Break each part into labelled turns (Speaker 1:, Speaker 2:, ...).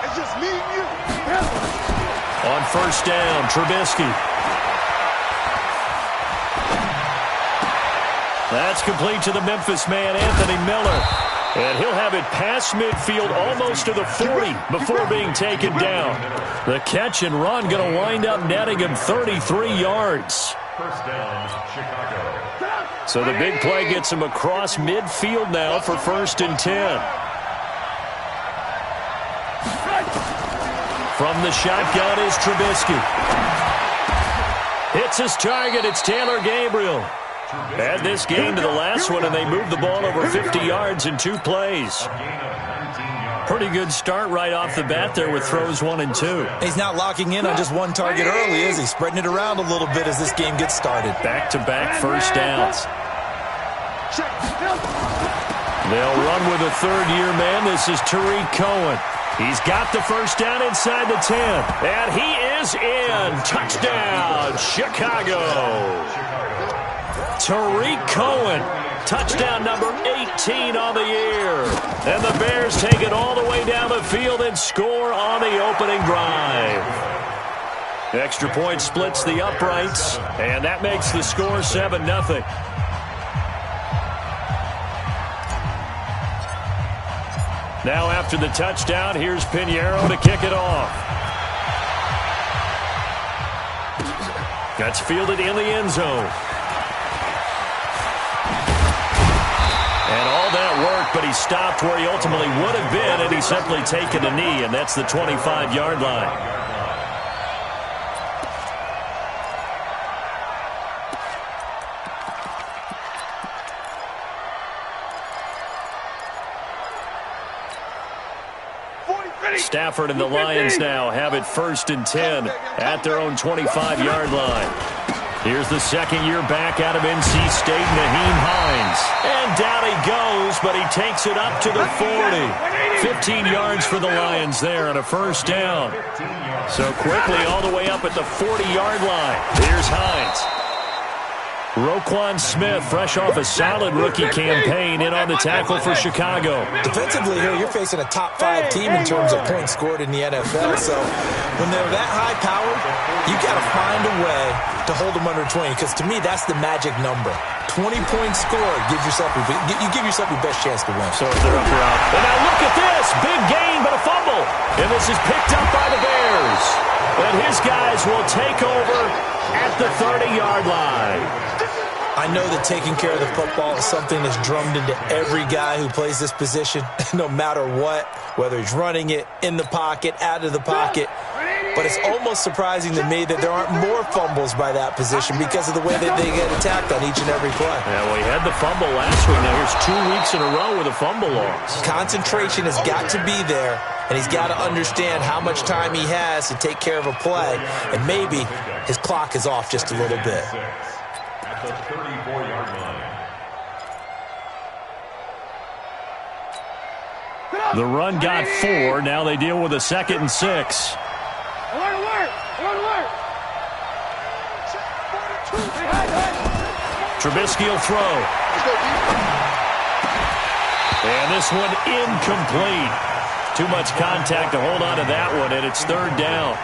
Speaker 1: It's just me and you.
Speaker 2: On first down, Trubisky. That's complete to the Memphis man, Anthony Miller. And he'll have it past midfield almost to the 40 before being taken down. The catch and run going to wind up netting him 33 yards.
Speaker 3: First down, Chicago.
Speaker 2: So the big play gets him across midfield now for 1st and 10. From the shotgun is Trubisky. Hits his target. It's Taylor Gabriel. Add this game to the last one, and they moved the ball over 50 yards in 2 plays. Pretty good start right off the bat there with throws 1 and 2.
Speaker 4: He's not locking in on just one target early, is he? Spreading it around a little bit as this game gets started.
Speaker 2: Back-to-back first downs. They'll run with a third-year man. This is Tariq Cohen. He's got the first down inside the 10. And he is in. Touchdown, Chicago. Tariq Cohen, touchdown number 18 on the year. And the Bears take it all the way down the field and score on the opening drive. Extra point splits the uprights, and that makes the score 7-0. Now after the touchdown, here's Pinheiro to kick it off. That's fielded in the end zone. And all that work, but he stopped where he ultimately would have been, and he's simply taken a knee, and that's the 25-yard line. Stafford and the Lions now have it 1st and 10 at their own 25-yard line. Here's the second-year back out of NC State, Nyheim Hines. And down he goes, but he takes it up to the 40. 15 yards for the Lions there on a first down. So quickly all the way up at the 40-yard line. Here's Hines. Roquan Smith, fresh off a solid rookie campaign, in on the tackle for Chicago.
Speaker 4: Defensively here, you're facing a top-5 team in terms of points scored in the NFL. So when they're that high-powered, you got to find a way to hold them under 20, because to me, that's the magic number. 20 points scored gives yourself you give yourself your best chance to win.
Speaker 2: So if they're up, you're out. And now look at this. Big gain, but a fumble. And this is picked up by the Bears. And his guys will take over at the 30-yard line.
Speaker 4: I know that taking care of the football is something that's drummed into every guy who plays this position, no matter what, whether he's running it, in the pocket, out of the pocket. But it's almost surprising to me that there aren't more fumbles by that position because of the way that they get attacked on each and every play.
Speaker 2: Yeah, well, he had the fumble last week. Now here's 2 weeks in a row with a fumble loss.
Speaker 4: Concentration has got to be there, and he's got to understand how much time he has to take care of a play, and maybe his clock is off just a little bit.
Speaker 3: At the 34-yard line.
Speaker 2: The run got 4. Now they deal with a 2nd and 6. Trubisky will throw. And this one incomplete. Too much contact to hold on to that one, and it's 3rd down.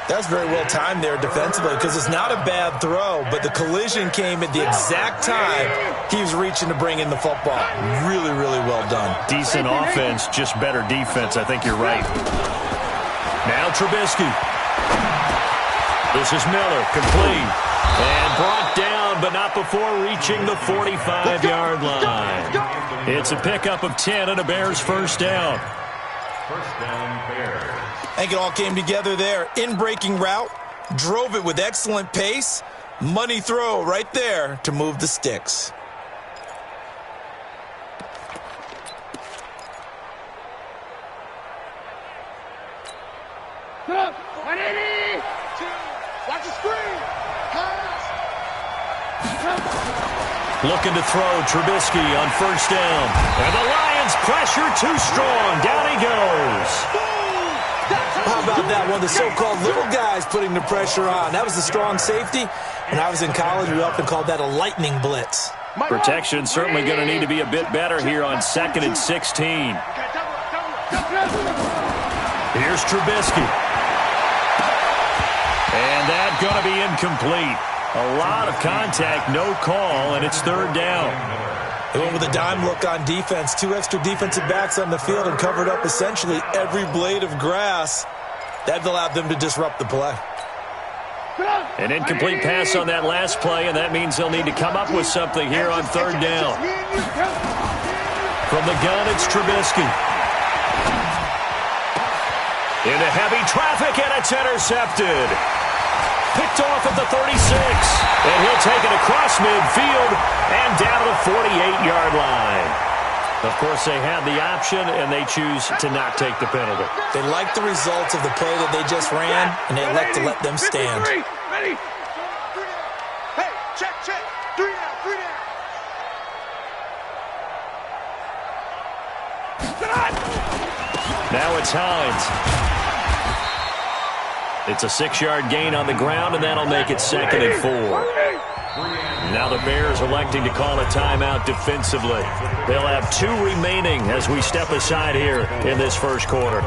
Speaker 4: That's very well timed there defensively, because it's not a bad throw, but the collision came at the exact time he was reaching to bring in the football. Really, really well done.
Speaker 2: Decent offense, just better defense. I think you're right. Now Trubisky. This is Miller, complete. And brought down, but not before reaching the 45-yard line. It's a pickup of 10 and a Bears first down.
Speaker 3: First down, Bears.
Speaker 4: I think it all came together there. In-breaking route, drove it with excellent pace. Money throw right there to move the sticks.
Speaker 1: Watch the screen.
Speaker 2: Looking to throw, Trubisky on first down. And the Lions pressure too strong. Down he goes.
Speaker 4: How about that? One of the so-called little guys putting the pressure on. That was the strong safety. When I was in college, we often called that a lightning blitz.
Speaker 2: Protection certainly going to need to be a bit better here on 2nd and 16. Here's Trubisky. And that's going to be incomplete. A lot of contact, no call, and it's 3rd down.
Speaker 4: They went with a dime look on defense. 2 extra defensive backs on the field and covered up essentially every blade of grass. That allowed them to disrupt the play.
Speaker 2: An incomplete pass on that last play, and that means they'll need to come up with something here on 3rd down. From the gun, it's Trubisky. Into heavy traffic, and it's intercepted. Picked off at the 36, and he'll take it across midfield and down to the 48-yard line. Of course, they have the option, and they choose to not take the penalty.
Speaker 4: They like the results of the play that they just ran, and they elect to let them stand.
Speaker 1: Ready? Hey, check. 3 down.
Speaker 2: Now it's Hines. It's a 6-yard gain on the ground, and that'll make it 2nd and 4. Now the Bears electing to call a timeout defensively. They'll have 2 remaining as we step aside here in this first quarter.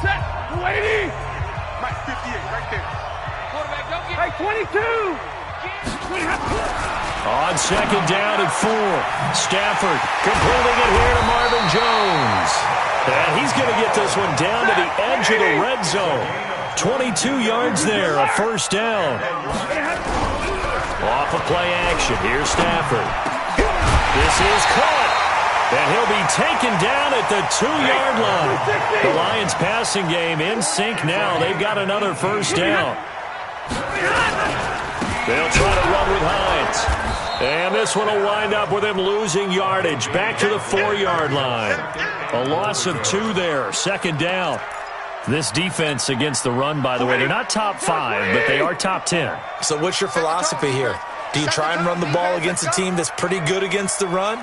Speaker 1: Set. 280. Mike, 58 right there. Quarterback, don't get. Hey, 22.
Speaker 2: On 2nd down and 4. Stafford completing it here to Marvin Jones. And he's going to get this one down to the edge of the red zone. 22 yards there, a 1st down. Off of play action, here's Stafford. This is caught. And he'll be taken down at the 2-yard line. The Lions passing game in sync now. They've got another 1st down. They'll try to run with Hines. And this one will wind up with him losing yardage back to the 4-yard line. A loss of 2 there, 2nd down. This defense against the run, by the way, they're not top 5, but they are top 10.
Speaker 4: So what's your philosophy here? Do you try and run the ball against a team that's pretty good against the run?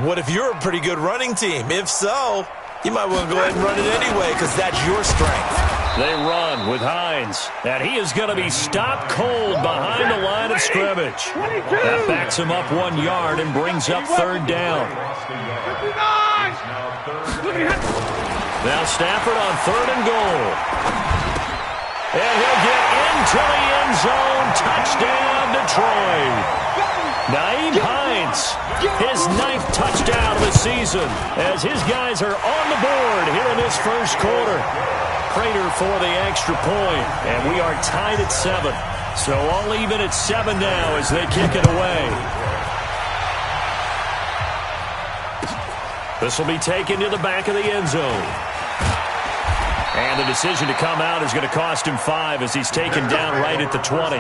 Speaker 4: What if you're a pretty good running team? If so, you might want to go ahead and run it anyway because that's your strength.
Speaker 2: They run with Hines, and he is going to be stopped cold behind the line of scrimmage. That backs him up 1 yard and brings up 3rd down. Now Stafford on 3rd and goal. And he'll get into the end zone. Touchdown, Detroit. Nyheim Hines, his 9th touchdown of the season as his guys are on the board here in this first quarter. Prater for the extra point, and we are tied at 7. So all even at 7 now as they kick it away. This will be taken to the back of the end zone. And the decision to come out is going to cost him 5 as he's taken down right at the 20.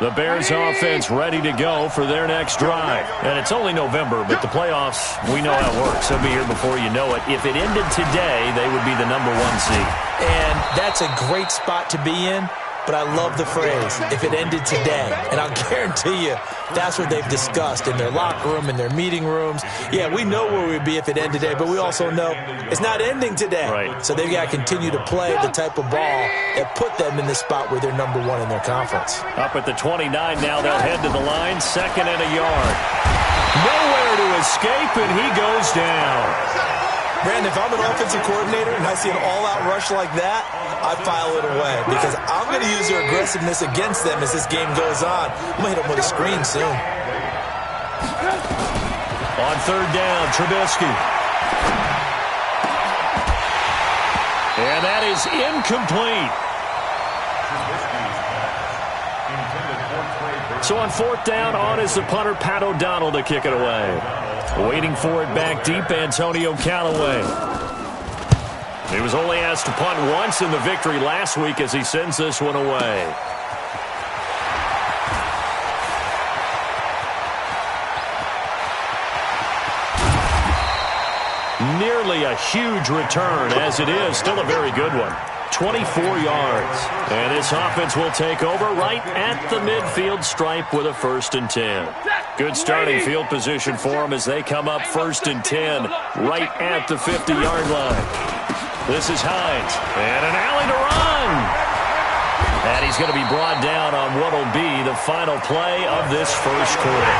Speaker 2: The Bears offense ready to go for their next drive. And it's only November, but the playoffs, we know how it works. They'll be here before you know it. If it ended today, they would be the number 1 seed.
Speaker 4: And that's a great spot to be in. But I love the phrase, if it ended today. And I'll guarantee you, that's what they've discussed in their locker room, in their meeting rooms. Yeah, we know where we'd be if it ended today, but we also know it's not ending today.
Speaker 2: Right.
Speaker 4: So they've got to continue to play the type of ball that put them in the spot where they're number 1 in their conference.
Speaker 2: Up at the 29 now, they'll head to the line, 2nd and a yard. Nowhere to escape, and he goes down.
Speaker 4: Brandon, if I'm an offensive coordinator and I see an all-out rush like that, I file it away because I'm going to use their aggressiveness against them as this game goes on. I'm going to hit them with a screen soon.
Speaker 2: On 3rd down, Trubisky. And that is incomplete. So on 4th down, on is the punter, Pat O'Donnell, to kick it away. Waiting for it back deep, Antonio Callaway. He was only asked to punt once in the victory last week as he sends this one away. Nearly a huge return as it is. Still a very good one. 24 yards. And this offense will take over right at the midfield stripe with a 1st and 10. Good starting field position for them as they come up 1st and 10 right at the 50-yard line. This is Hines, and an alley to run. And he's going to be brought down on what will be the final play of this first quarter.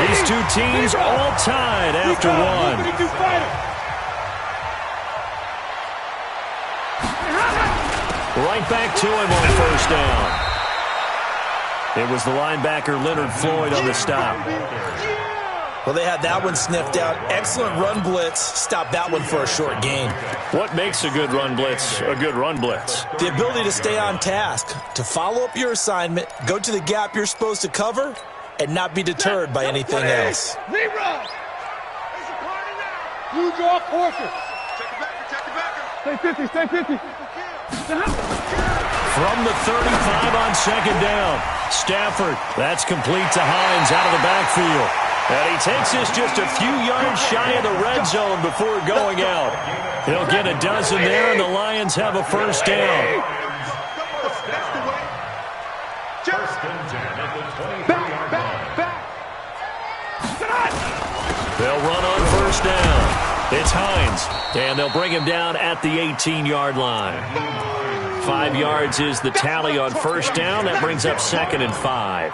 Speaker 2: These two teams all tied after one. Right back to him on 1st down. It was the linebacker Leonard Floyd on the stop.
Speaker 4: Well, they had that one sniffed out. Excellent run blitz. Stopped that one for a short gain.
Speaker 2: What makes a good run blitz a good run blitz?
Speaker 4: The ability to stay on task, to follow up your assignment, go to the gap you're supposed to cover, and not be deterred by anything else.
Speaker 1: Zero. Blue draw quarter. Check the backer, check the backer. Stay 50, stay 50.
Speaker 2: From the 35 on 2nd down. Stafford, that's complete to Hines out of the backfield. And he takes this just a few yards shy of the red zone before going out. He'll get a dozen there, and the Lions have a 1st down. They'll run on 1st down. It's Hines, and they'll bring him down at the 18-yard line. 5 yards is the tally on 1st down. That brings up 2nd and 5.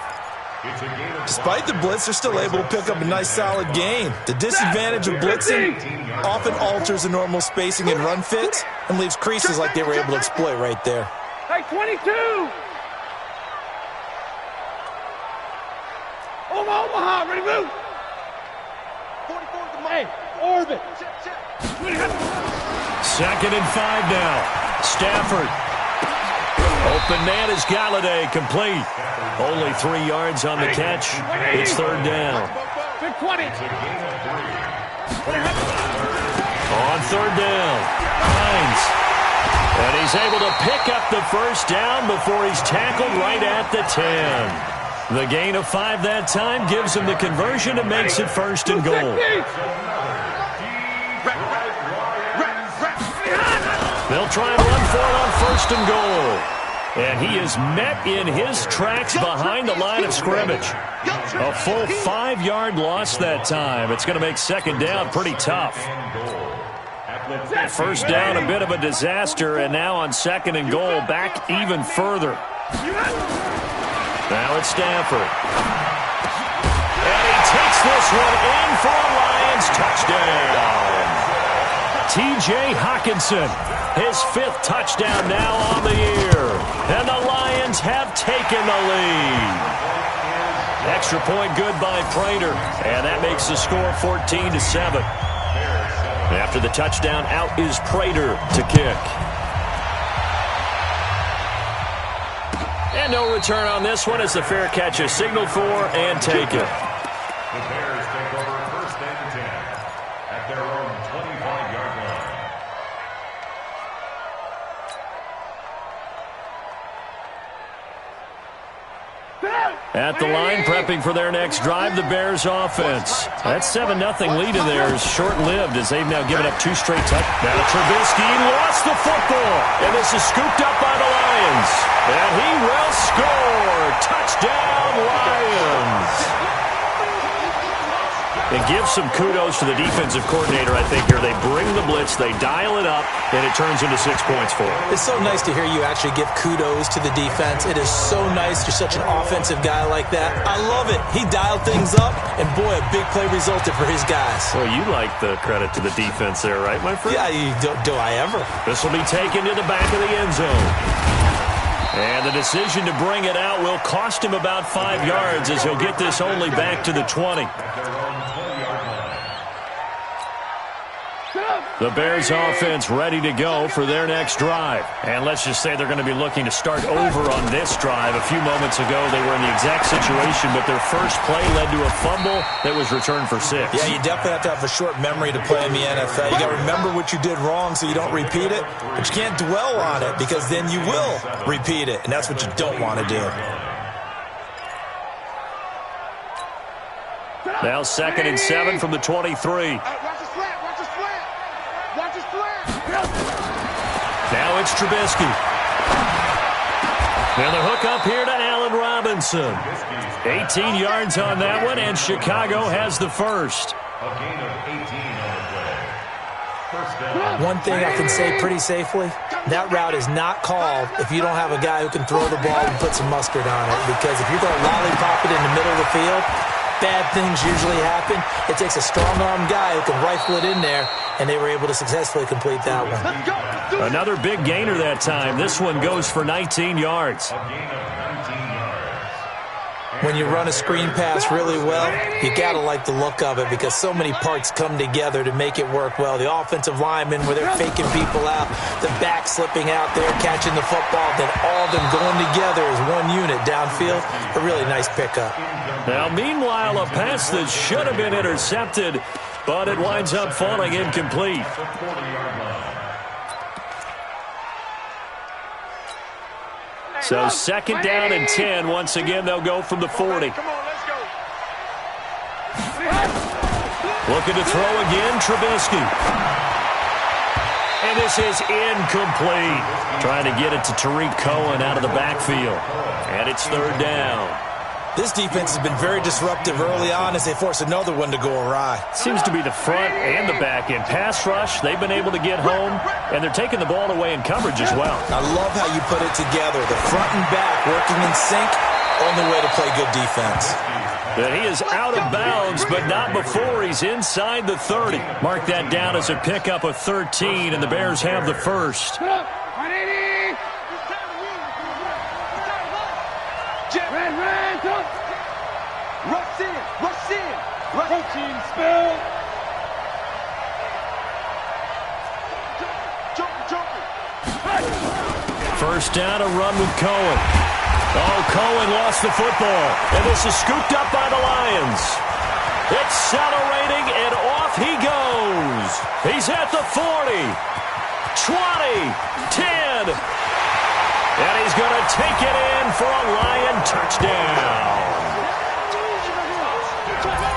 Speaker 4: Despite the blitz, they're still able to pick up a nice, solid gain. The disadvantage of blitzing often alters the normal spacing and run fits and leaves creases like they were able to exploit right there.
Speaker 1: Hey, 22! Omaha, ready to move! 44 to May, orbit!
Speaker 2: 2nd and 5 now. Stafford. Open man is Galladay, complete. Only 3 yards on the catch. It's 3rd down.
Speaker 1: Big 20.
Speaker 2: On 3rd down, Hines. And he's able to pick up the 1st down before he's tackled right at the 10. The gain of 5 that time gives him the conversion and makes it 1st and goal. They'll try and run for it on 1st and goal. And he is met in his tracks behind the line of scrimmage. A full 5-yard loss that time. It's going to make 2nd down pretty tough. 1st down, a bit of a disaster, and now on 2nd and goal, back even further. Now it's Stafford. And he takes this one in for a Lions touchdown. T.J. Hockenson, his 5th touchdown now on the year. And the Lions have taken the lead. Extra point good by Prater. And that makes the score 14-7. After the touchdown, out is Prater to kick. And no return on this one as the fair catch is signaled for and taken.
Speaker 3: The Bears take over 1st and 10 at their own 25-yard line.
Speaker 2: At the line, prepping for their next drive, the Bears offense. That 7-0 lead of theirs short-lived as they've now given up 2 straight touchdowns. Now Trubisky lost the football, and this is scooped up by the Lions. And he will score. Touchdown, Lions. And give some kudos to the defensive coordinator, I think, here. They bring the blitz, they dial it up, and it turns into 6 points for them.
Speaker 4: It's so nice to hear you actually give kudos to the defense. It is so nice you're such an offensive guy like that. I love it. He dialed things up, and boy, a big play resulted for his guys.
Speaker 2: Well, you like the credit to the defense there, right, my friend?
Speaker 4: Yeah, do I ever.
Speaker 2: This will be taken to the back of the end zone. And the decision to bring it out will cost him about 5 yards as he'll get this only back to the 20. The Bears offense ready to go for their next drive. And let's just say they're going to be looking to start over on this drive. A few moments ago, they were in the exact situation, but their first play led to a fumble that was returned for 6.
Speaker 4: Yeah, you definitely have to have a short memory to play in the NFL. You got to remember what you did wrong so you don't repeat it, but you can't dwell on it because then you will repeat it, and that's what you don't want to do.
Speaker 2: Now 2nd and 7 from the 23.
Speaker 1: Watch his flat.
Speaker 2: Now it's Trubisky. And the hook up here to Allen Robinson. 18 yards on that one, and Chicago has the first.
Speaker 3: A gain of 18 on the play. First down.
Speaker 4: One thing I can say pretty safely, that route is not called if you don't have a guy who can throw the ball and put some mustard on it. Because if you're going to lollipop it in the middle of the field, bad things usually happen. It takes a strong-arm guy who can rifle it in there, and they were able to successfully complete that one.
Speaker 2: Another big gainer that time. This one goes for 19 yards.
Speaker 3: A gain of 19 yards.
Speaker 4: When you run a screen pass really well, you got to like the look of it because so many parts come together to make it work well. The offensive linemen, where they're faking people out, the back slipping out there, catching the football, then all of them going together as one unit downfield. A really nice pickup.
Speaker 2: Now, meanwhile, a pass that should have been intercepted, but it winds up falling incomplete.
Speaker 3: The 40-yard line.
Speaker 2: So second down and 10. Once again, they'll go from the 40.
Speaker 1: Come on, let's go.
Speaker 2: Looking to throw again, Trubisky. And this is incomplete. Trying to get it to Tariq Cohen out of the backfield. And it's third down.
Speaker 4: This defense has been very disruptive early on as they force another one to go awry.
Speaker 2: Seems to be the front and the back end. Pass rush, they've been able to get home, and they're taking the ball away in coverage as well.
Speaker 4: I love how you put it together. The front and back working in sync, only way to play good defense.
Speaker 2: And he is out of bounds, but not before he's inside the 30. Mark that down as a pickup of 13, and the Bears have the first.
Speaker 1: Rush in. Coaching spell.
Speaker 2: First down, a run with Cohen. Oh, Cohen lost the football, and this is scooped up by the Lions. Accelerating, and off he goes. He's at the 40, 20, 10, and he's going to take it in for a Lion touchdown.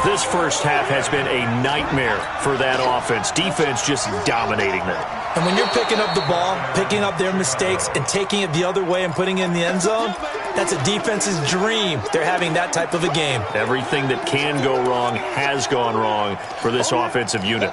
Speaker 2: This first half has been a nightmare for that offense. Defense just dominating them.
Speaker 4: And when you're picking up the ball, picking up their mistakes, and taking it the other way and putting it in the end zone, that's a defense's dream. They're having that type of a game.
Speaker 2: Everything that can go wrong has gone wrong for this offensive unit.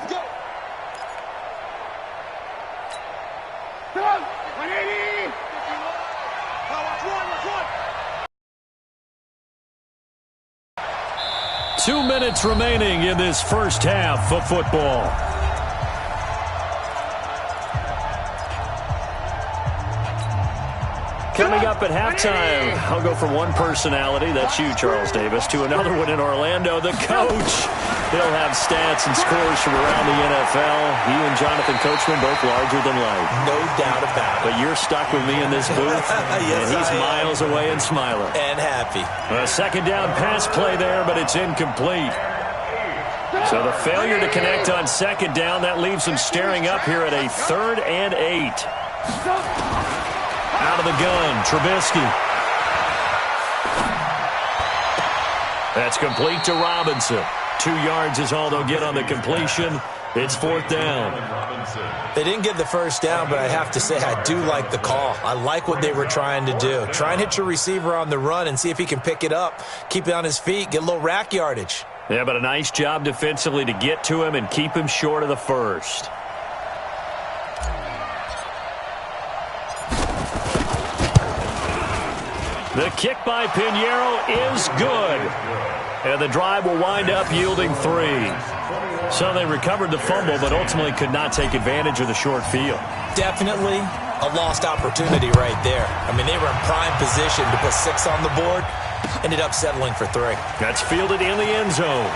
Speaker 2: 2 minutes remaining in this first half of football. Coming up at halftime, I'll go from one personality, that's you, Charles Davis, to another one in Orlando, the coach. He'll have stats and scores from around the NFL. He and Jonathan Coachman both larger than life.
Speaker 4: No doubt about it.
Speaker 2: But you're stuck with me in this booth,
Speaker 4: yes,
Speaker 2: and he's miles away and smiling.
Speaker 4: And happy.
Speaker 2: A second down pass play there, but it's incomplete. So the failure to connect on second down, that leaves them staring up here at a 3rd and 8. Out of the gun, Trubisky. That's complete to Robinson. 2 yards is all they'll get on the completion. It's 4th down.
Speaker 4: They didn't get the first down, but I have to say I do like the call. I like what they were trying to do. Try and hit your receiver on the run and see if he can pick it up. Keep it on his feet, get a little rack yardage.
Speaker 2: Yeah, but a nice job defensively to get to him and keep him short of the first. The kick by Pinheiro is good. And the drive will wind up yielding 3. So they recovered the fumble, but ultimately could not take advantage of the short field.
Speaker 4: Definitely a lost opportunity right there. I mean, they were in prime position to put 6 on the board. Ended up settling for 3.
Speaker 2: That's fielded in the end zone.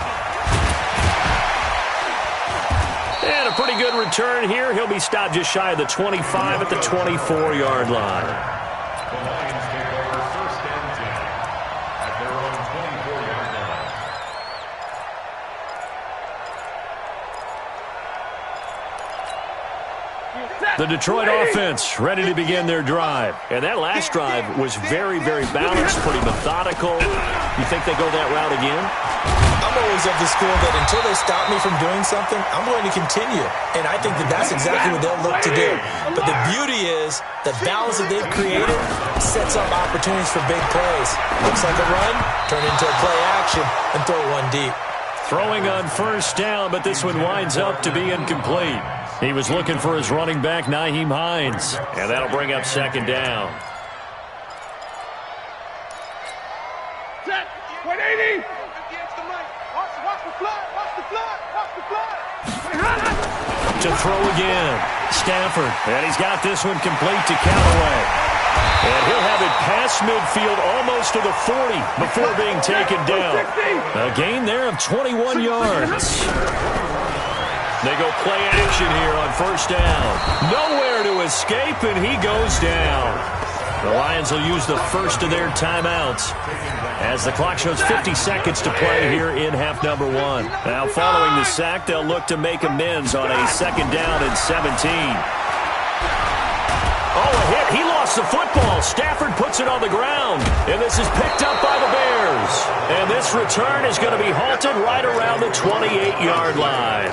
Speaker 2: And a pretty good return here. He'll be stopped just shy of the 25 at the 24-yard line.
Speaker 3: The Lions take over 1st and 10 at their own 24-yard line.
Speaker 2: The Detroit offense ready to begin their drive. And that last drive was very, very balanced, pretty methodical. You think they go that route again?
Speaker 4: I'm always of the school that until they stop me from doing something, I'm going to continue. And I think that that's exactly what they'll look to do. But the beauty is the balance that they've created sets up opportunities for big plays. Looks like a run, turn into a play action, and throw one deep.
Speaker 2: Throwing on first down, but this one winds up to be incomplete. He was looking for his running back, Nyheim Hines. And that'll bring up second down.
Speaker 1: Set. 180. Watch the fly. Watch the fly. Watch the fly.
Speaker 2: To throw again. Stafford. And he's got this one complete to Callaway. And he'll have it past midfield almost to the 40 before being taken down. A gain there of 21 yards. They go play action here on first down. Nowhere to escape, and he goes down. The Lions will use the first of their timeouts as the clock shows 50 seconds to play here in half number one. Now following the sack, they'll look to make amends on a second down and 17. Oh, a hit. He lost the football. Stafford puts it on the ground, and this is picked up by the Bears. And this return is going to be halted right around the 28-yard line.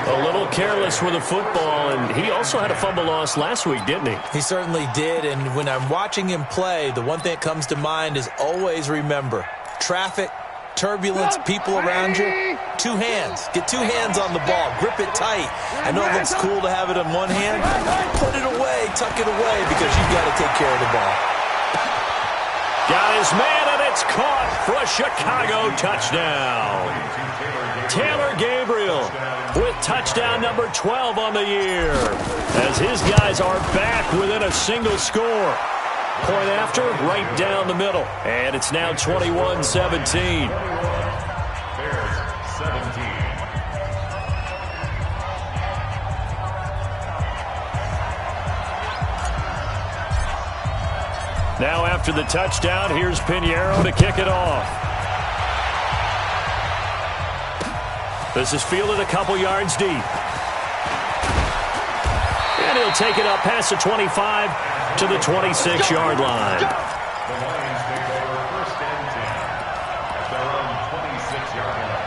Speaker 2: A little careless with the football, and he also had a fumble loss last week, didn't he?
Speaker 4: He certainly did, and when I'm watching him play, the one thing that comes to mind is always remember, traffic, turbulence, people around you, two hands. Get two hands on the ball. Grip it tight. I know it looks cool to have it in one hand. Put it away, tuck it away, because you've got to take care of the ball.
Speaker 2: Got his man, and it's caught for a Chicago touchdown. Taylor Gabriel with touchdown number 12 on the year, as his guys are back within a single score. Point after, right down the middle. And it's now 21-17.
Speaker 3: Bears 17.
Speaker 2: Now after the touchdown, here's Pinheiro to kick it off. This is fielded a couple yards deep. And he'll take it up past the 25 to the 26-yard line.
Speaker 3: The Lions take over first and 10 at their own 26-yard line.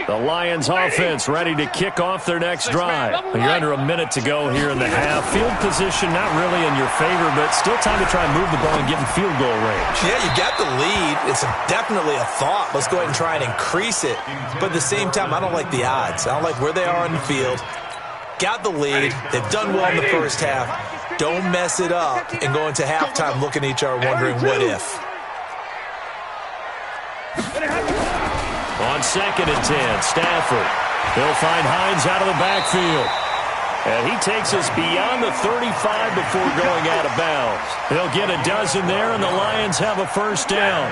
Speaker 2: The Lions offense ready to kick off their next drive. You're under a minute to go here in the half. Field position not really in your favor, but still time to try and move the ball and get in field goal range.
Speaker 4: Yeah, you got the lead. It's definitely a thought. Let's go ahead and try and increase it. But at the same time, I don't like the odds. I don't like where they are on the field. Got the lead. They've done well in the first half. Don't mess it up and go into halftime looking at each other wondering what if.
Speaker 2: On second and 10, Stafford. He'll find Hines out of the backfield. And he takes us beyond the 35 before going out of bounds. They'll get a dozen there, and the Lions have a first down.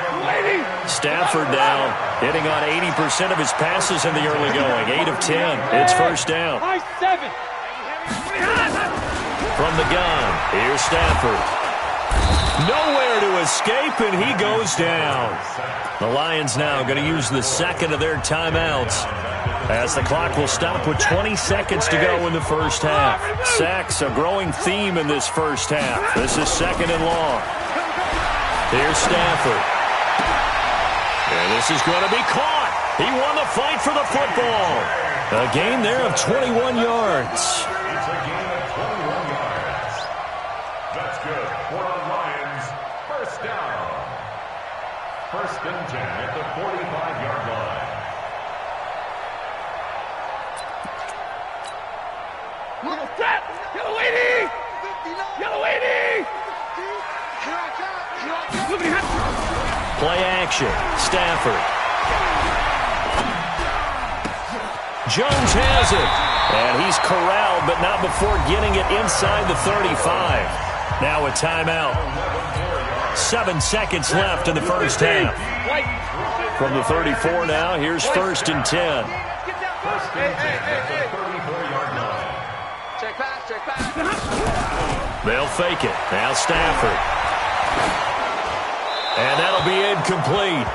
Speaker 2: Stafford now hitting on 80% of his passes in the early going. 8 of 10. It's first down. From the gun, here's Stafford. Nowhere to escape, and he goes down. The Lions now going to use the second of their timeouts as the clock will stop with 20 seconds to go in the first half. Sacks, a growing theme in this first half. This is second and long. Here's Stafford. And this is going to be caught. He won the fight for the football. A gain there of 21 yards.
Speaker 3: It's a gain of 21 yards. That's good for the Lions. First down. First and 10 at the 45-yard line.
Speaker 1: Yellow 80! Yellow 80!
Speaker 2: Play action. Stafford. Jones has it. And he's corralled, but not before getting it inside the 35. Now a timeout. 7 seconds left in the first half. From the 34 now, here's first and 10.
Speaker 3: First and 10 at the 34-yard line.
Speaker 1: Check pass.
Speaker 2: They'll fake it. Now Stafford. And that'll be incomplete.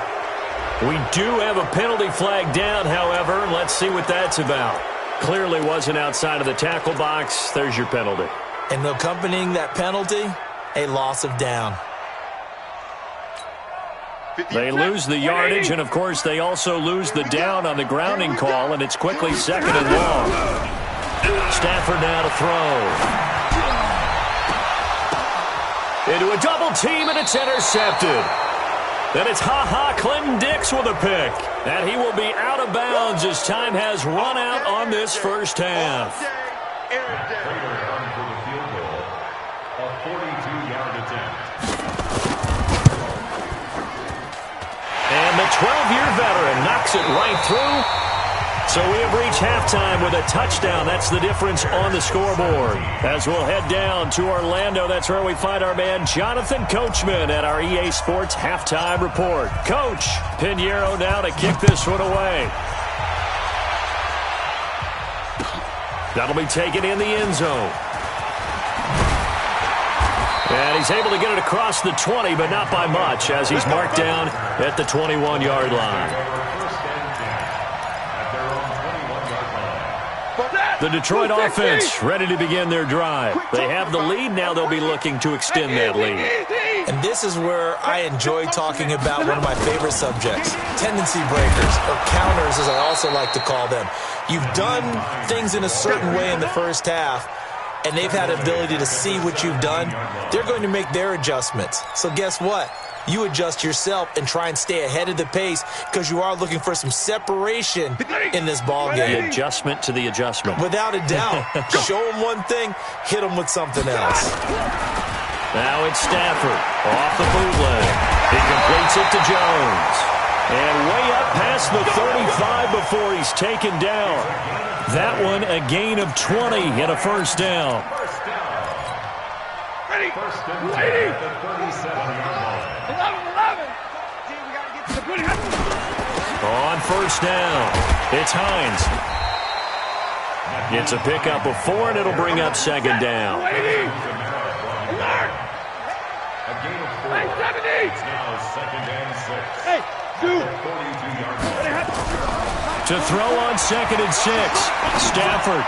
Speaker 2: We do have a penalty flag down, however. Let's see what that's about. Clearly wasn't outside of the tackle box. There's your penalty.
Speaker 4: And accompanying that penalty, a loss of down.
Speaker 2: They lose the yardage, and, of course, they also lose the down on the grounding call, and it's quickly 2nd and long. Stafford now to throw. Into a double team, and it's intercepted. Then it's Clinton Dix with a pick. And he will be out of bounds as time has run out on this first half.
Speaker 3: A 42-yard attempt.
Speaker 2: And the 12-year veteran knocks it right through. So we have reached halftime with a touchdown. That's the difference on the scoreboard. As we'll head down to Orlando, that's where we find our man Jonathan Coachman at our EA Sports Halftime Report. Coach, Pinheiro now to kick this one away. That'll be taken in the end zone. And he's able to get it across the 20, but not by much, as he's marked down at the 21-yard line. The Detroit offense ready to begin their drive. They have the lead. Now they'll be looking to extend that lead.
Speaker 4: And this is where I enjoy talking about one of my favorite subjects, tendency breakers, or counters as I also like to call them. You've done things in a certain way in the first half, and they've had the ability to see what you've done. They're going to make their adjustments. So guess what? You adjust yourself and try and stay ahead of the pace because you are looking for some separation in this ball game.
Speaker 2: The adjustment to the adjustment.
Speaker 4: Without a doubt. Show them one thing, hit them with something else.
Speaker 2: Now it's Stafford off the bootleg. He completes it to Jones. And way up past the 35 before he's taken down. That one a gain of 20 and a first down.
Speaker 1: Ready.
Speaker 3: First and 10 at the 37-yard line.
Speaker 1: 11.
Speaker 2: On first down, it's Hines. It's a pickup of 4, and it'll bring up 2nd down.
Speaker 3: A gain of 4. It's now 2nd and 6.
Speaker 1: Hey, dude.
Speaker 3: 42-yard line.
Speaker 2: To throw on 2nd and 6, Stafford.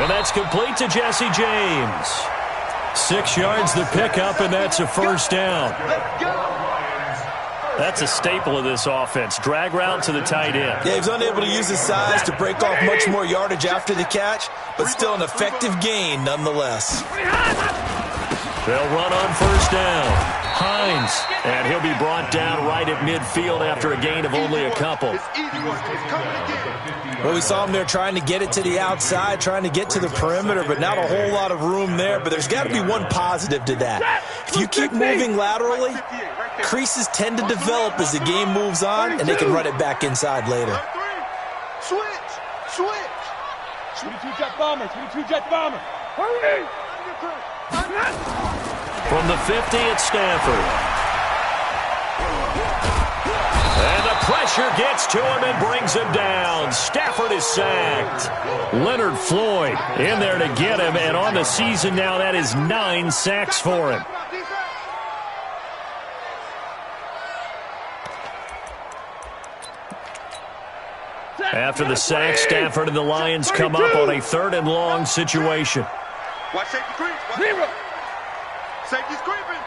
Speaker 2: And that's complete to Jesse James. 6 yards the pickup, and that's a first down. That's a staple of this offense. Drag route to the tight end.
Speaker 4: Yeah, he was unable to use his size to break off much more yardage after the catch, but still an effective gain nonetheless.
Speaker 2: They'll run on first down. Hines, and he'll be brought down right at midfield after a gain of only a couple.
Speaker 4: Well, we saw him there trying to get it to the outside, trying to get to the perimeter, but not a whole lot of room there. But there's got to be one positive to that. If you keep moving laterally, creases tend to develop as the game moves on, and they can run it back inside later.
Speaker 1: Switch. 22 jet bomber. Hurry.
Speaker 2: From the 50, it's Stafford. And the pressure gets to him and brings him down. Stafford is sacked. Leonard Floyd in there to get him, and on the season now, that is 9 sacks for him. After the sack, Stafford and the Lions come up on a 3rd and long situation.
Speaker 1: Watch safety creep. Safety's creeping.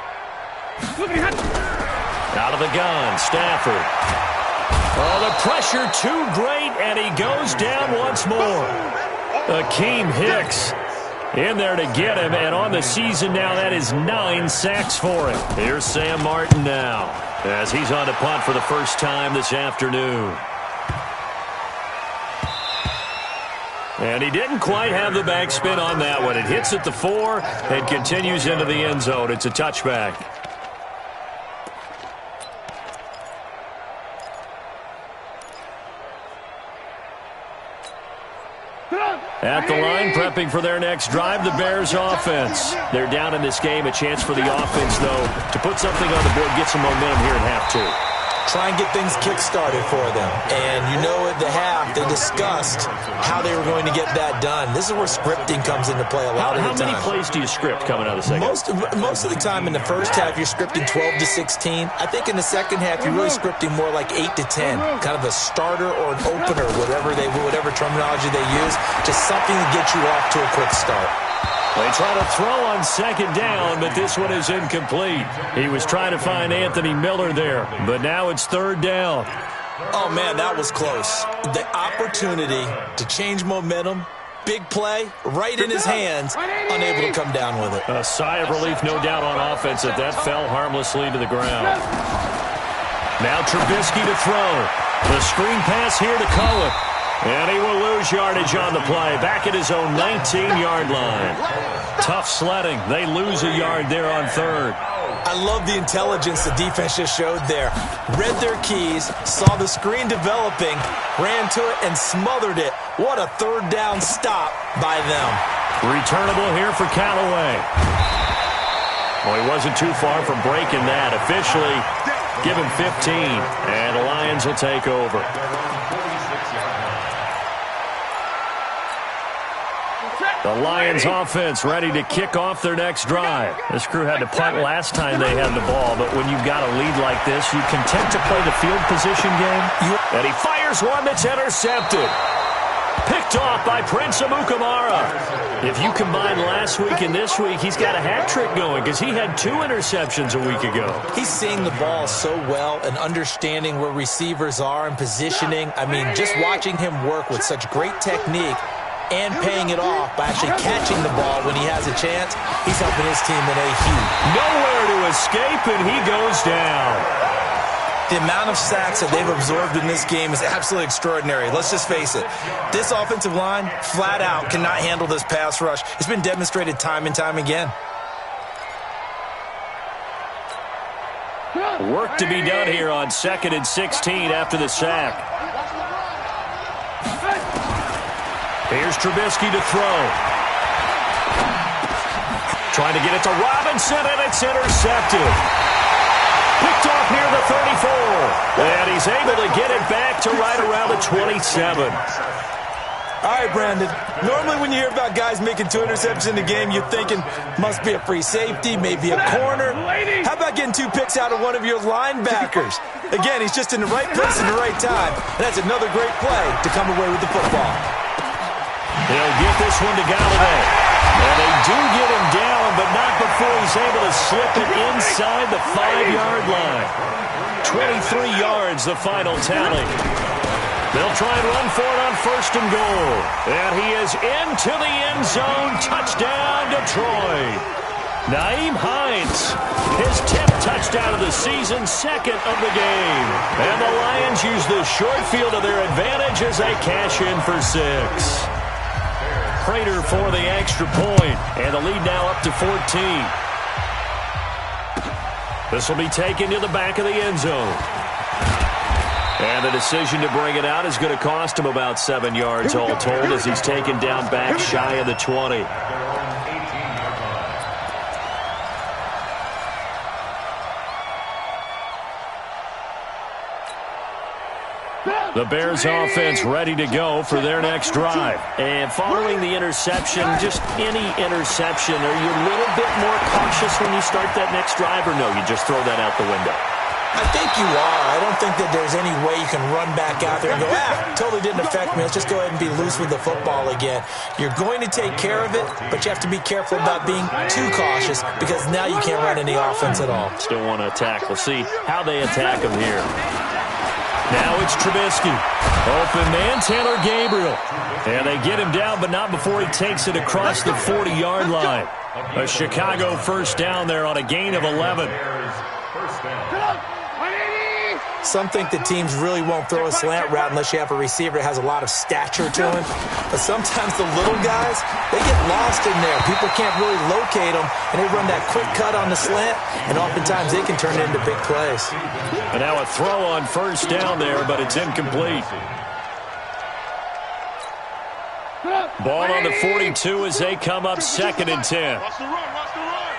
Speaker 2: Out of the gun, Stafford. Oh, the pressure too great, and he goes down once more. Akeem Hicks in there to get him, and on the season now, that is 9 sacks for him. Here's Sam Martin now, as he's on to punt for the first time this afternoon. And he didn't quite have the backspin on that one. It hits at the 4 and continues into the end zone. It's a touchback. At the line, prepping for their next drive, the Bears offense. They're down in this game. A chance for the offense, though, to put something on the board, get some momentum here at half 2.
Speaker 4: Try and get things kick-started for them. And you know at the half, they discussed how they were going to get that done. This is where scripting comes into play a lot of the time.
Speaker 2: How many plays do you script coming out of the second?
Speaker 4: Most of the time in the first half, you're scripting 12 to 16. I think in the second half, you're really scripting more like 8 to 10, kind of a starter or an opener, whatever terminology they use, just something to get you off to a quick start.
Speaker 2: They try to throw on second down, but this one is incomplete. He was trying to find Anthony Miller there, but now it's third down.
Speaker 4: Oh, man, that was close. The opportunity to change momentum, big play, right in his hands, unable to come down with it.
Speaker 2: A sigh of relief, no doubt, on offense that fell harmlessly to the ground. Now Trubisky to throw. The screen pass here to Cohen. And he will lose yardage on the play, back at his own 19-yard line. Tough sledding. They lose a yard there on third.
Speaker 4: I love the intelligence the defense just showed there. Read their keys, saw the screen developing, ran to it, and smothered it. What a third down stop by them.
Speaker 2: Returnable here for Callaway. Well, he wasn't too far from breaking that. Officially, give him 15, and the Lions will take over. The Lions offense ready to kick off their next drive. This crew had to punt last time they had the ball, but when you've got a lead like this, you content to play the field position game? And he fires one that's intercepted. Picked off by Prince Amukamara. If you combine last week and this week, he's got a hat trick going because he had 2 interceptions a week ago.
Speaker 4: He's seeing the ball so well and understanding where receivers are and positioning. I mean, just watching him work with such great technique and paying it off by actually catching the ball when he has a chance, he's helping his team in a huge.
Speaker 2: Nowhere to escape, and he goes down.
Speaker 4: The amount of sacks that they've absorbed in this game is absolutely extraordinary. Let's just face it. This offensive line, flat out, cannot handle this pass rush. It's been demonstrated time and time again.
Speaker 2: Work to be done here on 2nd and 16 after the sack. Here's Trubisky to throw. Trying to get it to Robinson, and it's intercepted. Picked off near the 34. And he's able to get it back to right around the 27.
Speaker 4: All right, Brandon. Normally when you hear about guys making 2 interceptions in the game, you're thinking, must be a free safety, maybe a corner. How about getting 2 picks out of one of your linebackers? Again, he's just in the right place at the right time. And that's another great play to come away with the football.
Speaker 2: They'll get this one to Galladay. And they do get him down, but not before he's able to slip it inside the 5-yard line. 23 yards, the final tally. They'll try and run for it on 1st and goal. And he is into the end zone. Touchdown, Detroit. Nyheim Hines, his 10th touchdown of the season, 2nd of the game. And the Lions use the short field to their advantage as they cash in for 6. Prater for the extra point, and the lead now up to 14. This will be taken to the back of the end zone. And the decision to bring it out is going to cost him about 7 yards all told as he's taken down back shy of the 20. The Bears offense ready to go for their next drive. And following the interception, just any interception, are you a little bit more cautious when you start that next drive, or no, you just throw that out the window?
Speaker 4: I think you are. I don't think that there's any way you can run back out there and go, totally didn't affect me. Let's just go ahead and be loose with the football again. You're going to take care of it, but you have to be careful about being too cautious because now you can't run any offense at all.
Speaker 2: Still want to attack. We'll see how they attack him here. Now it's Trubisky. Open man, Taylor Gabriel. And they get him down, but not before he takes it across the 40-yard line. A Chicago first down there on a gain of 11.
Speaker 4: Some think that teams really won't throw a slant route unless you have a receiver that has a lot of stature to him. But sometimes the little guys, they get lost in there. People can't really locate them, and they run that quick cut on the slant, and oftentimes they can turn it into big plays.
Speaker 2: And now a throw on first down there, but it's incomplete. Ball on the 42 as they come up 2nd and 10.
Speaker 1: Watch the run, watch the run.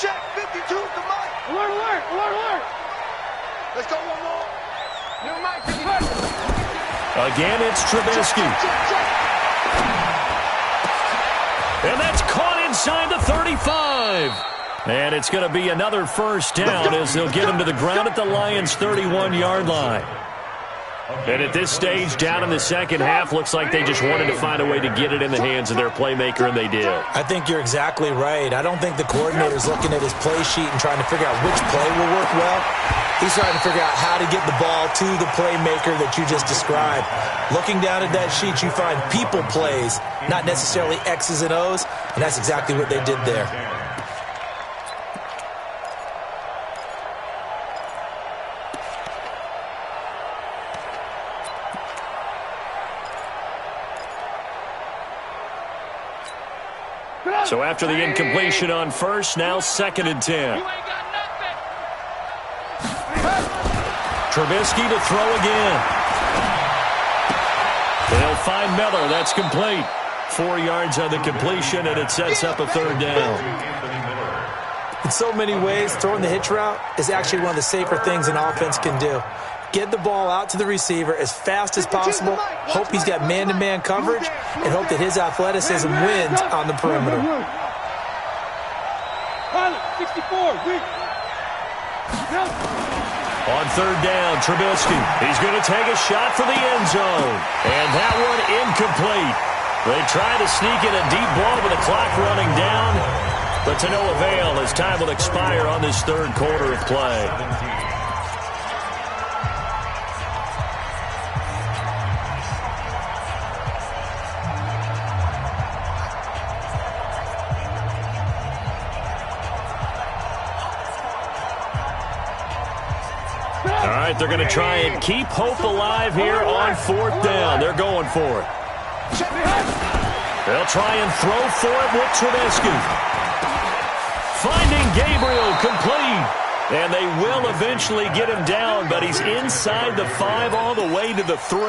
Speaker 1: Check, 52 is the mic. Alert, alert, alert, alert. Let's go one more. New mic.
Speaker 2: Again, it's Trubisky. And that's caught inside the 35. And it's going to be another first down as they'll get him to the ground at the Lions' 31-yard line. And at this stage, down in the second half, looks like they just wanted to find a way to get it in the hands of their playmaker, and they did.
Speaker 4: I think you're exactly right. I don't think the coordinator's looking at his play sheet and trying to figure out which play will work well. He's trying to figure out how to get the ball to the playmaker that you just described. Looking down at that sheet, you find people plays, not necessarily X's and O's, and that's exactly what they did there.
Speaker 2: So after the incompletion on first, now 2nd and 10. Trubisky to throw again. They'll find Miller. That's complete. 4 yards on the completion, and it sets up a 3rd down.
Speaker 4: In so many ways, throwing the hitch route is actually one of the safer things an offense can do. Get the ball out to the receiver as fast as possible, hope he's got man-to-man coverage, and hope that his athleticism wins on the perimeter.
Speaker 2: On 3rd down, Trubisky. He's going to take a shot for the end zone. And that one incomplete. They try to sneak in a deep ball with the clock running down, but to no avail as time will expire on this 3rd quarter of play. All right, they're going to try and keep hope alive here on 4th down. They're going for it. They'll try and throw for it with Trubisky. Finding Gabriel complete. And they will eventually get him down, but he's inside the 5 all the way to the 3.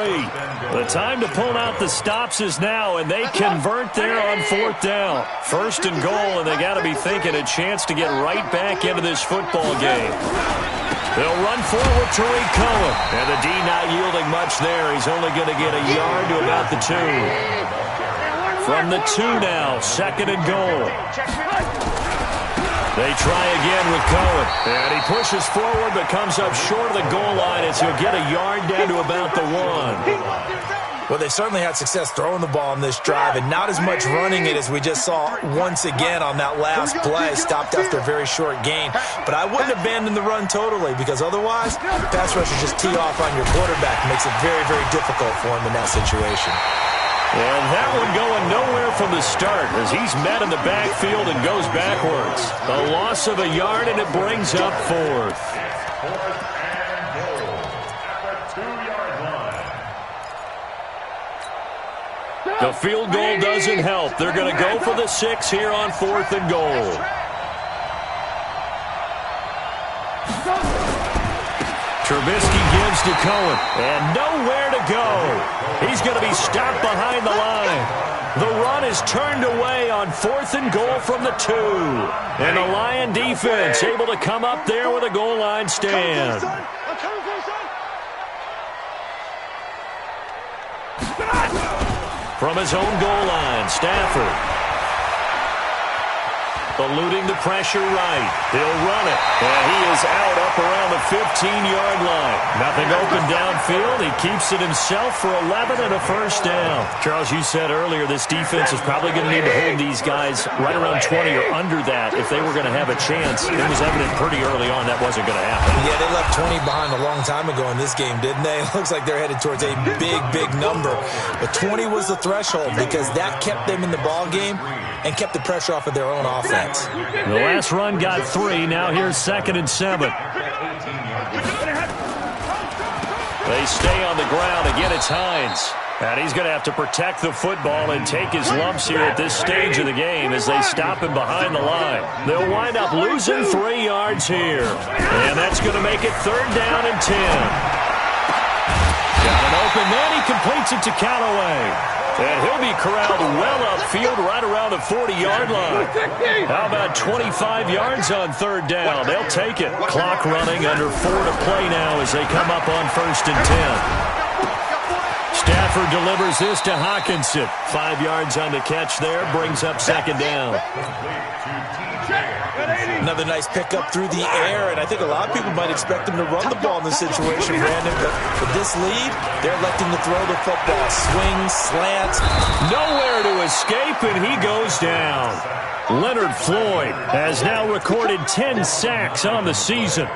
Speaker 2: The time to pull out the stops is now, and they convert there on 4th down. 1st and goal, and they got to be thinking a chance to get right back into this football game. They'll run forward to Tariq Cohen. And the D not yielding much there. He's only going to get a yard to about the 2. From the 2 now, 2nd and goal. They try again with Cohen. And he pushes forward but comes up short of the goal line as he'll get a yard down to about the 1.
Speaker 4: Well, they certainly had success throwing the ball on this drive and not as much running it as we just saw once again on that last play, stopped after a very short gain. But I wouldn't abandon the run totally because otherwise, pass rushers just tee off on your quarterback. It makes it very, very difficult for him in that situation.
Speaker 2: And that one going nowhere from the start as he's met in the backfield and goes backwards. A loss of a yard, and it brings up 4th.
Speaker 3: 4th and goal at the 2-yard line.
Speaker 2: The field goal doesn't help. They're going to go for the 6 here on 4th and goal. Trubisky gives to Cohen, and nowhere to go. He's going to be stopped behind the line. The run is turned away on 4th and goal from the 2. And the Lion defense able to come up there with a goal line stand. From his own goal line, Stafford. Eluding the pressure right. He'll run it. And he is out up around the 15-yard line. Nothing open downfield. He keeps it himself for 11 and a first down. Charles, you said earlier this defense is probably going to need to hold these guys right around 20 or under that if they were going to have a chance. It was evident pretty early on that wasn't going to happen.
Speaker 4: Yeah, they left 20 behind a long time ago in this game, didn't they? It looks like they're headed towards a big, big number. But 20 was the threshold because that kept them in the ball game and kept the pressure off of their own offense.
Speaker 2: The last run got 3. Now here's 2nd and 7. They stay on the ground. Again, it's Hines. And he's going to have to protect the football and take his lumps here at this stage of the game as they stop him behind the line. They'll wind up losing 3 yards here. And that's going to make it 3rd down and 10. Got an open man. He completes it to Callaway. And he'll be corralled well upfield right around the 40-yard line. How about 25 yards on third down? They'll take it. Clock running, under 4 to play now as they come up on 1st and 10. Stafford delivers this to Hawkinson. 5 yards on the catch there, brings up 2nd down.
Speaker 4: Another nice pickup through the air, and I think a lot of people might expect them to run the ball in this situation, Brandon, but with this lead, they're electing to throw the football. Swings, slants.
Speaker 2: Nowhere to escape, and he goes down. Leonard Floyd has now recorded 10 sacks on the season.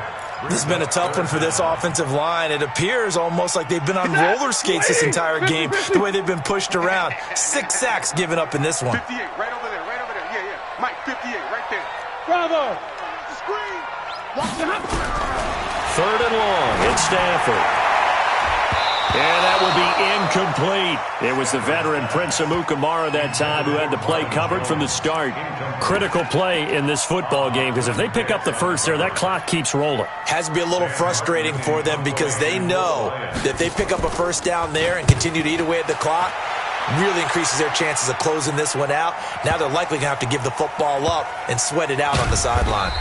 Speaker 4: This has been a tough one for this offensive line. It appears almost like they've been on roller skates this entire game, the way they've been pushed around. 6 sacks given up in this one.
Speaker 1: 58, right over there, right over there. Yeah, yeah. Mike, 58, right there. Bravo. Screen.
Speaker 2: 3rd and long. It's Stafford. And that will be incomplete. It was the veteran Prince Amukamara that time who had the play covered from the start. Critical play in this football game because if they pick up the first there, that clock keeps rolling.
Speaker 4: Has to be a little frustrating for them because they know that if they pick up a first down there and continue to eat away at the clock, really increases their chances of closing this one out. Now they're likely going to have to give the football up and sweat it out on the sideline.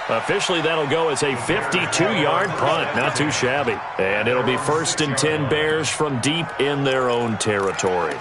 Speaker 2: Officially, that'll go as a 52-yard punt. Not too shabby. And it'll be 1st and 10 Bears from deep in their own territory.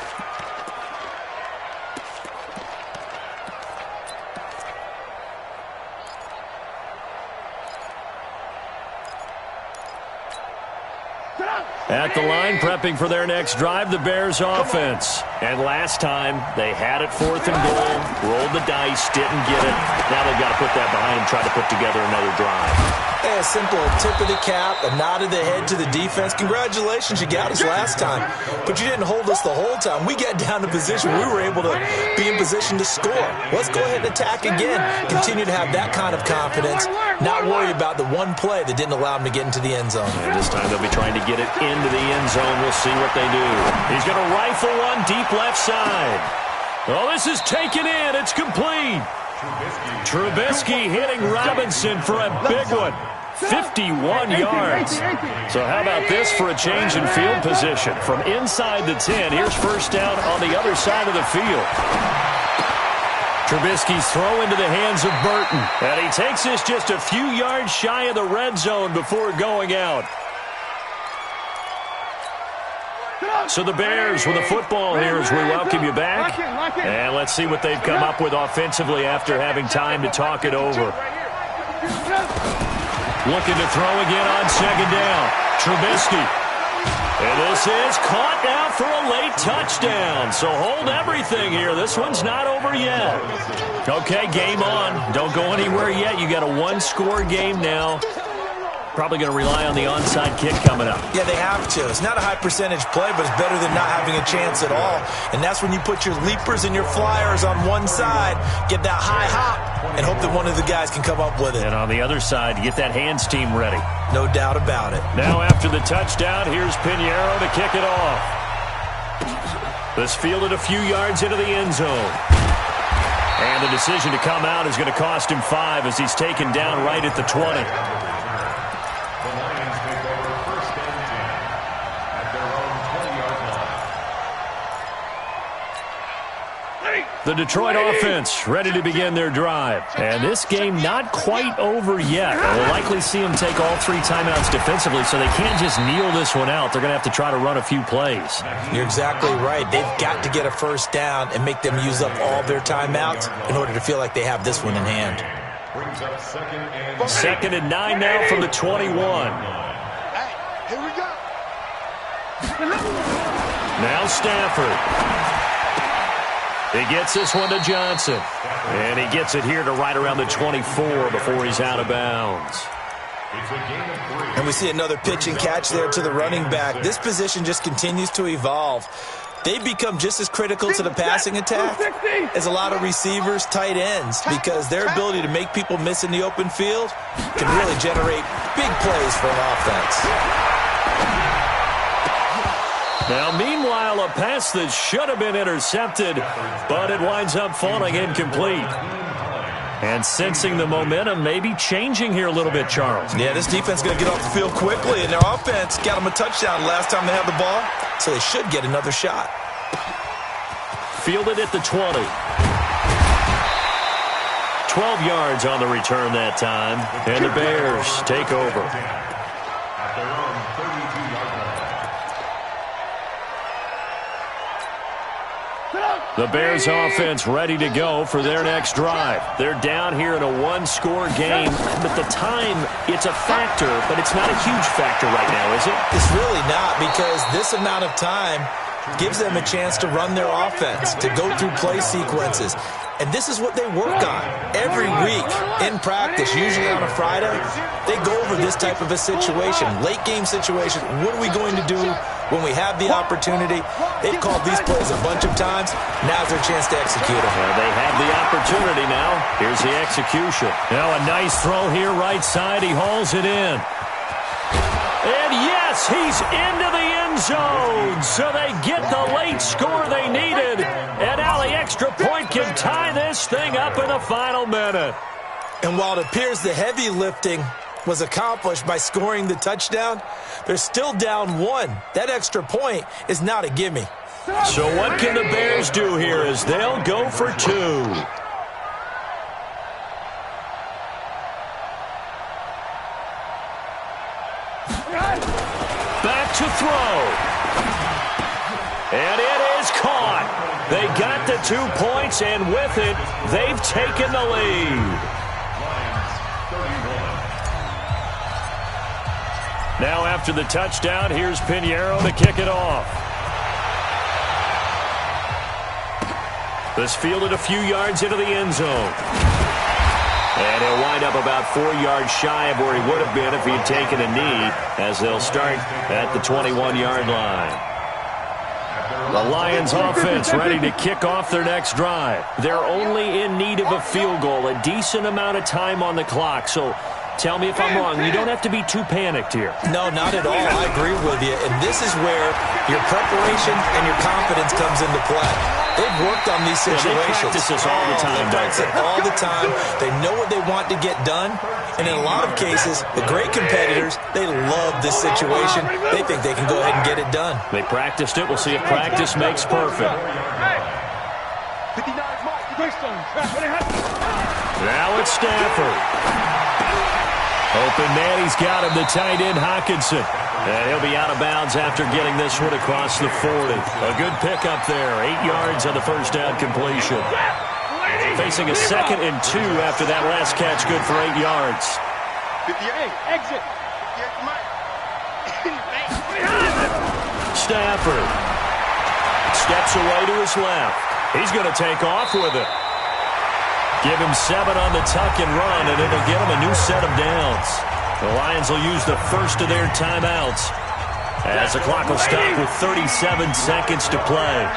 Speaker 2: At the line, prepping for their next drive, the Bears offense. And last time, they had it 4th and goal, rolled the dice, didn't get it. Now they've got to put that behind them, try to put together another drive.
Speaker 4: Hey, a simple tip of the cap, a nod of the head to the defense. Congratulations, you got us last time. But you didn't hold us the whole time. We got down to position. We were able to be in position to score. Let's go ahead and attack again. Continue to have that kind of confidence. Not worry about the one play that didn't allow them to get into the end zone.
Speaker 2: And this time they'll be trying to get it into the end zone. We'll see what they do. He's going to rifle one deep left side. Oh, this is taken in. It's complete. Trubisky hitting Robinson for a big one. 51 yards. So how about this for a change in field position? From inside the 10, here's first down on the other side of the field. Trubisky's throw into the hands of Burton. And he takes this just a few yards shy of the red zone before going out. So the Bears with the football here as we welcome you back. And let's see what they've come up with offensively after having time to talk it over. Looking to throw again on 2nd down. Trubisky. And this is caught now for a late touchdown. So hold everything here. This one's not over yet. Okay, game on. Don't go anywhere yet. You got a 1-score game now. Probably going to rely on the onside kick coming up.
Speaker 4: Yeah, they have to. It's not a high percentage play, but it's better than not having a chance at all. And that's when you put your leapers and your flyers on one side, get that high hop, and hope that one of the guys can come up with it.
Speaker 2: And on the other side, get that hands team ready.
Speaker 4: No doubt about it.
Speaker 2: Now after the touchdown, here's Pinheiro to kick it off. This fielded a few yards into the end zone. And the decision to come out is going to cost him 5 as he's taken down right at the 20. The Detroit offense ready to begin their drive. And this game not quite over yet. We'll likely see them take all 3 timeouts defensively, so they can't just kneel this one out. They're going to have to try to run a few plays. You're exactly right. They've got to get a first down and make them use up all their timeouts in order to feel like they have this one in hand. Second and 9 now from the 21.
Speaker 1: Here we go.
Speaker 2: Now Stafford. He gets this one to Johnson. And he gets it here to right around the 24 before he's out of bounds.
Speaker 4: And we see another pitch and catch there to the running back. This position just continues to evolve. They've become just as critical to the passing attack as a lot of receivers, tight ends, because their ability to make people miss in the open field can really generate big plays for an offense.
Speaker 2: Now, meanwhile, a pass that should have been intercepted, but it winds up falling incomplete. And sensing the momentum, maybe changing here a little bit, Charles.
Speaker 4: Yeah, this defense is going to get off the field quickly, and their offense got them a touchdown last time they had the ball, so they should get another shot.
Speaker 2: Fielded at the 20. 12 yards on the return that time, and the Bears take over.
Speaker 3: At their own 32-yard line.
Speaker 2: The Bears offense ready to go for their next drive. They're down here in a one-score game, but the time, it's a factor, but it's not a huge factor right now, is it?
Speaker 4: It's really not, because this amount of time gives them a chance to run their offense, to go through play sequences. And this is what they work on every week in practice, usually on a Friday. They go over this type of a situation, late game situation. What are we going to do when we have the opportunity? They've called these plays a bunch of times. Now's their chance to execute them.
Speaker 2: Well, they have the opportunity now. Here's the execution. Now a nice throw here, right side. He hauls it in. And yes, he's into the end zone. So they get the late score they needed. And now the extra point can tie this thing up in the final minute.
Speaker 4: And while it appears the heavy lifting was accomplished by scoring the touchdown, they're still down one. That extra point is not a gimme.
Speaker 2: So what can the Bears do here as they'll go for two? Back to throw. And it is caught. They got the 2 points, and with it, they've taken the lead. Now after the touchdown, here's Pinheiro to kick it off. This fielded a few yards into the end zone. And he'll wind up about 4 yards shy of where he would have been if he had taken a knee, as they'll start at the 21-yard line. The Lions offense ready to kick off their next drive. They're only in need of a field goal, a decent amount of time on the clock. So tell me if I'm wrong. You don't have to be too panicked here.
Speaker 4: No, not at all. I agree with you. And this is where your preparation and your confidence comes into play. They've worked on these situations.
Speaker 2: They practice this all the time.
Speaker 4: They practice it all the time. They know what they want to get done. And in a lot of cases, the great competitors, they love this situation. They think they can go ahead and get it done.
Speaker 2: They practiced it. We'll see if practice makes perfect. Now it's Stafford. Open man, he's got him, the tight end Hockenson. And he'll be out of bounds after getting this one across the 40. A good pickup there, 8 yards on the first down completion. Facing a 2nd and 2 after that last catch, good for 8 yards.
Speaker 1: 58, exit.
Speaker 2: Stafford steps away to his left. He's going to take off with it. Give him 7 on the tuck and run, and it'll get him a new set of downs. The Lions will use the first of their timeouts as the clock will stop with 37 seconds to play.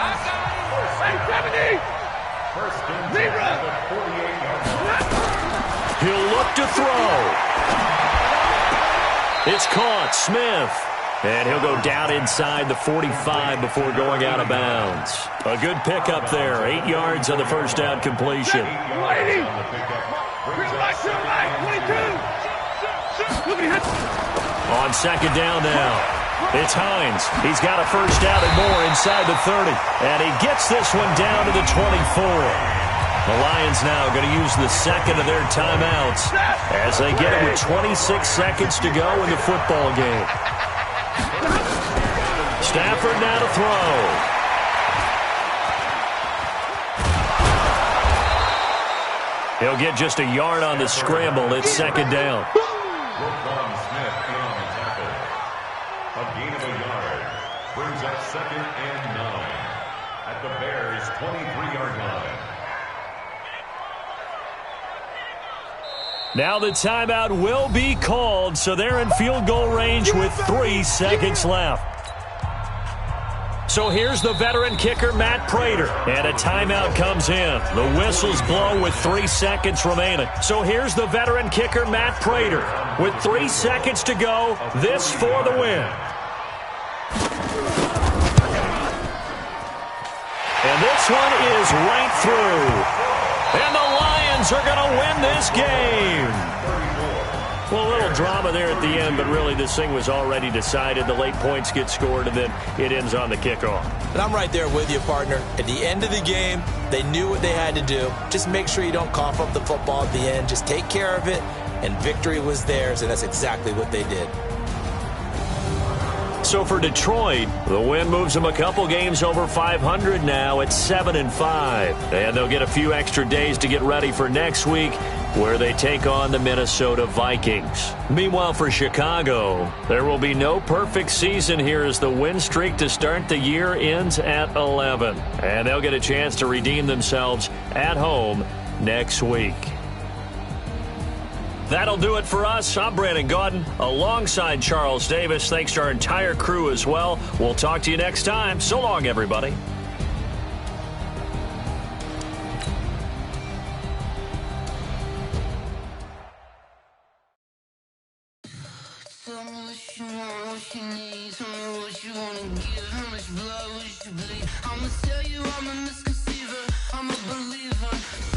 Speaker 2: He'll look to throw. It's caught. Smith. And he'll go down inside the 45 before going out of bounds. A good pickup there. 8 yards on the first down completion. On second down now, it's Hines. He's got a first down and more inside the 30. And he gets this one down to the 24. The Lions now going to use the second of their timeouts as they get it with 26 seconds to go in the football game. Stafford now to throw. He'll get just a yard on the scramble. It's second down.
Speaker 3: A gain of a yard brings up 2nd and 9 at the Bears' 23-yard line.
Speaker 2: Now the timeout will be called, so they're in field goal range with 3 seconds left. So here's the veteran kicker, Matt Prater. And a timeout comes in. The whistles blow with 3 seconds remaining. So here's the veteran kicker, Matt Prater. With 3 seconds to go, this for the win. And this one is right through. And the Lions are going to win this game. Well, a little drama there at the end, but really this thing was already decided. The late points get scored, and then it ends on the kickoff.
Speaker 4: And I'm right there with you, partner. At the end of the game, they knew what they had to do. Just make sure you don't cough up the football at the end. Just take care of it, and victory was theirs, and that's exactly what they did.
Speaker 2: So for Detroit, the win moves them a couple games over 500 now at 7-5. And they'll get a few extra days to get ready for next week, where they take on the Minnesota Vikings. Meanwhile, for Chicago, there will be no perfect season here as the win streak to start the year ends at 11. And they'll get a chance to redeem themselves at home next week. That'll do it for us. I'm Brandon Gaudin alongside Charles Davis. Thanks to our entire crew as well. We'll talk to you next time. So long, everybody.
Speaker 5: Tell me what you want, what you need. Tell me what you wanna give. How much blood would you bleed? I'ma tell you I'm a misconceiver. I'm a believer.